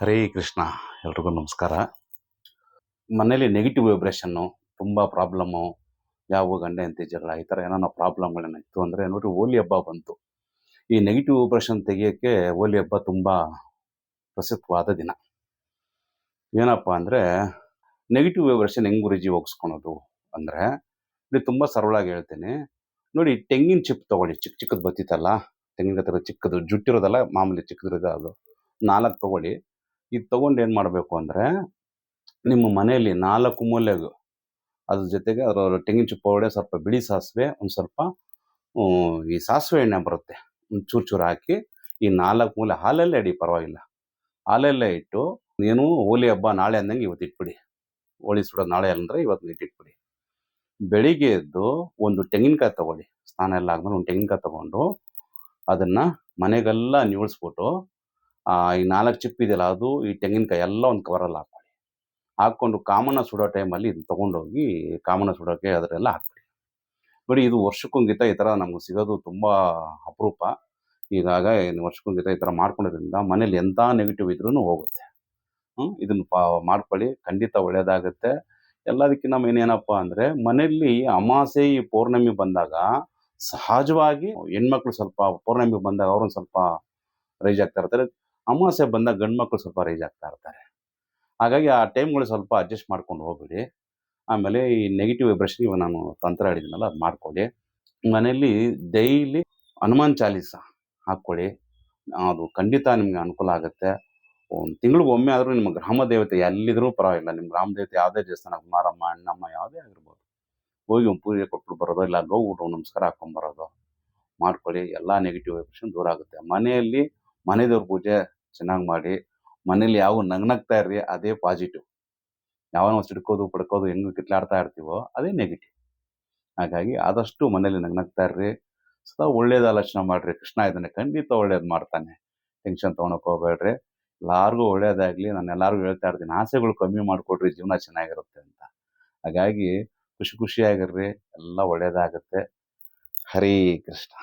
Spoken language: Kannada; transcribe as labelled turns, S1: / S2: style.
S1: ಹರೇ ಕೃಷ್ಣ. ಎಲ್ರಿಗೂ ನಮಸ್ಕಾರ. ಮನೇಲಿ ನೆಗೆಟಿವ್ ವೈಬ್ರೇಷನ್ನು ತುಂಬ ಪ್ರಾಬ್ಲಮ್ಮು, ಯಾವ ಗಂಡ ಹೆಂಡತಿ ಜಗಳ ಈ ಥರ ಏನೋ ಪ್ರಾಬ್ಲಮ್ಗಳೇನಿತ್ತು ಅಂದರೆ ನೋಡಿ, ಹೋಲಿ ಹಬ್ಬ ಬಂತು. ಈ ನೆಗೆಟಿವ್ ವೈಬ್ರೇಷನ್ ತೆಗಿಯೋಕ್ಕೆ ಹೋಲಿ ಹಬ್ಬ ತುಂಬ ಪ್ರಸಕ್ತವಾದ ದಿನ. ಏನಪ್ಪ ಅಂದರೆ, ನೆಗೆಟಿವ್ ವೈಬ್ರೇಷನ್ ಹೆಂಗೆ ಗುರುಜಿ ಹೋಗಿಸ್ಕೊಳೋದು ಅಂದರೆ, ಇದು ತುಂಬ ಸರಳವಾಗಿ ಹೇಳ್ತೀನಿ ನೋಡಿ. ತೆಂಗಿನ ಚಿಪ್ ತೊಗೊಳ್ಳಿ, ಚಿಕ್ಕ ಚಿಕ್ಕದು ಬತ್ತಿತ್ತಲ್ಲ, ತೆಂಗಿನ ಥರ ಚಿಕ್ಕದು ಜುಟ್ಟಿರೋದಲ್ಲ, ಮಾಮೂಲಿ ಚಿಕ್ಕದಿರೋದು, ಅದು 4 ತೊಗೊಳ್ಳಿ. ಇದು ತೊಗೊಂಡು ಏನು ಮಾಡಬೇಕು ಅಂದರೆ, ನಿಮ್ಮ ಮನೆಯಲ್ಲಿ 4 ಮೂಲೆಗೂ ಅದ್ರ ಜೊತೆಗೆ ಅದರ ತೆಂಗಿನ ಚಿಪ್ಪು ಒಳಗಡೆ ಸ್ವಲ್ಪ ಬಿಳಿ ಸಾಸಿವೆ, ಒಂದು ಸ್ವಲ್ಪ ಈ ಸಾಸಿವೆ ಎಣ್ಣೆ ಬರುತ್ತೆ, ಒಂದು ಚೂರು ಚೂರು ಹಾಕಿ ಈ 4 ಮೂಲೆ ಹಾಲಲ್ಲೇ ಇಡಿ, ಪರವಾಗಿಲ್ಲ, ಹಾಲಲ್ಲೇ ಇಟ್ಟು, ಏನು ಹೋಲಿ ಹಬ್ಬ ನಾಳೆ ಅಂದಂಗೆ ಇವತ್ತು ಇಟ್ಬಿಡಿ. ಹೋಳಿ ಸುಡೋದು ನಾಳೆ ಅಂದರೆ ಇವತ್ತು ಇಟ್ಟಿಟ್ಬಿಡಿ. ಬೆಳಿಗ್ಗೆ ಎದ್ದು ಒಂದು ತೆಂಗಿನಕಾಯಿ ತೊಗೊಳ್ಳಿ, ಸ್ನಾನ ಎಲ್ಲ ಆದ್ಮೇಲೆ ಒಂದು ತೆಂಗಿನಕಾಯಿ ತೊಗೊಂಡು ಅದನ್ನು ಮನೆಗೆಲ್ಲ ನಿವಳಿಸ್ಬಿಟ್ಟು, ಈ 4 ಚಿಪ್ ಇದೆಯಲ್ಲ, ಅದು ಈ ತೆಂಗಿನಕಾಯಿ ಎಲ್ಲ ಒಂದು ಕವರಲ್ಲಿ ಹಾಕ್ಕೊಳ್ಳಿ. ಹಾಕ್ಕೊಂಡು ಕಾಮನ ಸುಡೋ ಟೈಮಲ್ಲಿ ಇದನ್ನ ತೊಗೊಂಡೋಗಿ ಕಾಮನ ಸುಡೋಕ್ಕೆ ಅದರೆಲ್ಲ ಹಾಕ್ಬಿಡಿ. ನೋಡಿ, ಇದು ವರ್ಷಕ್ಕೊಂಗಿತ ಈ ಥರ ನಮ್ಗೆ ಸಿಗೋದು ತುಂಬ ಅಪರೂಪ. ಈಗಾಗ ವರ್ಷಕ್ಕೊಂಗಿತ ಈ ಥರ ಮಾಡ್ಕೊಳ್ಳೋದ್ರಿಂದ ಮನೇಲಿ ಎಂಥ ನೆಗೆಟಿವ್ ಇದ್ರೂ ಹೋಗುತ್ತೆ. ಇದನ್ನು ಮಾಡ್ಕೊಳ್ಳಿ, ಖಂಡಿತ ಒಳ್ಳೆಯದಾಗುತ್ತೆ. ಎಲ್ಲದಕ್ಕಿಂತ ಮೇನ್ ಏನಪ್ಪ ಅಂದರೆ, ಮನೆಯಲ್ಲಿ ಅಮಾಸೆ ಈ ಪೌರ್ಣಮಿ ಬಂದಾಗ ಸಹಜವಾಗಿ ಹೆಣ್ಮಕ್ಳು ಸ್ವಲ್ಪ ಪೌರ್ಣಮಿ ಬಂದಾಗ ಅವ್ರೊಂದು ಸ್ವಲ್ಪ ರೈಜ್ ಆಗ್ತಾ ಇರ್ತಾರೆ. ಅಮಾವಾಸ್ಯೆ ಬಂದಾಗ ಗಂಡು ಮಕ್ಕಳು ಸ್ವಲ್ಪ ರೈಜ್ ಆಗ್ತಾ ಇರ್ತಾರೆ. ಹಾಗಾಗಿ ಆ ಟೈಮ್ಗಳು ಸ್ವಲ್ಪ ಅಡ್ಜಸ್ಟ್ ಮಾಡ್ಕೊಂಡು ಹೋಗ್ಬಿಡಿ. ಆಮೇಲೆ ಈ ನೆಗೆಟಿವ್ ವೈಬ್ರೇಷನ್ ಇವಾಗ ನಾನು ತಂತ್ರ ಹೇಳಿದ್ದೀನಲ್ಲ, ಅದು ಮಾಡ್ಕೊಳ್ಳಿ. ಮನೆಯಲ್ಲಿ ಡೈಲಿ ಹನುಮಾನ್ ಚಾಲೀಸ ಹಾಕ್ಕೊಳ್ಳಿ, ಅದು ಖಂಡಿತ ನಿಮಗೆ ಅನುಕೂಲ ಆಗುತ್ತೆ. ಒಂದು ತಿಂಗಳಿಗೆ ಒಮ್ಮೆ ಆದರೂ ನಿಮ್ಮ ಗ್ರಾಮ ದೇವತೆ ಎಲ್ಲಿದ್ರೂ ಪರವಾಗಿಲ್ಲ, ನಿಮ್ಮ ಗ್ರಾಮ ದೇವತೆ ಯಾವುದೇ ದೇವಸ್ಥಾನ, ಮಾರಮ್ಮ, ಅಣ್ಣಮ್ಮ ಯಾವುದೇ ಆಗಿರ್ಬೋದು, ಹೋಗಿ ಒಂದು ಪೂಜೆ ಕೊಟ್ಬಿಟ್ಟು ಬರೋದು, ಇಲ್ಲ ಹೋಗ್ಬಿಟ್ಟು ನಮಸ್ಕಾರ ಹಾಕ್ಕೊಂಬರೋದು ಮಾಡ್ಕೊಳ್ಳಿ. ಎಲ್ಲ ನೆಗೆಟಿವ್ ವೈಬ್ರೇಷನ್ ದೂರ ಆಗುತ್ತೆ. ಮನೆಯಲ್ಲಿ ಮನೆ ದೇವ್ರ ಪೂಜೆ ಚೆನ್ನಾಗಿ ಮಾಡಿ, ಮನೇಲಿ ಯಾವ ನಗ್ನಗ್ತಾ ಇರ್ರಿ, ಅದೇ ಪಾಸಿಟಿವ್. ಯಾವನೋ ಸಿಡ್ಕೋದು ಪಡ್ಕೋದು ಹೆಂಗೆ ಕಿತ್ಲಾಡ್ತಾ ಇರ್ತೀವೋ ಅದೇ ನೆಗೆಟಿವ್. ಹಾಗಾಗಿ ಆದಷ್ಟು ಮನೇಲಿ ನಗ್ನಗ್ತಾ ಇರ್ರಿ, ಸದಾ ಒಳ್ಳೇದು ಆಲೋಚನೆ ಮಾಡಿರಿ. ಕೃಷ್ಣ ಇದನ್ನೇ ಖಂಡಿತ ಒಳ್ಳೇದು ಮಾಡ್ತಾನೆ, ಟೆನ್ಷನ್ ತೊಗೊಳಕ್ಕೆ ಹೋಗ್ಬೇಡ್ರಿ. ಎಲ್ಲರಿಗೂ ಒಳ್ಳೇದಾಗಲಿ. ನಾನು ಎಲ್ಲರಿಗೂ ಹೇಳ್ತಾ ಇರ್ತೀನಿ, ಆಸೆಗಳು ಕಮ್ಮಿ ಮಾಡಿಕೊಡ್ರಿ, ಜೀವನ ಚೆನ್ನಾಗಿರುತ್ತೆ ಅಂತ. ಹಾಗಾಗಿ ಖುಷಿಯಾಗಿರ್ರಿ, ಎಲ್ಲ ಒಳ್ಳೇದಾಗುತ್ತೆ. ಹರೇ ಕೃಷ್ಣ.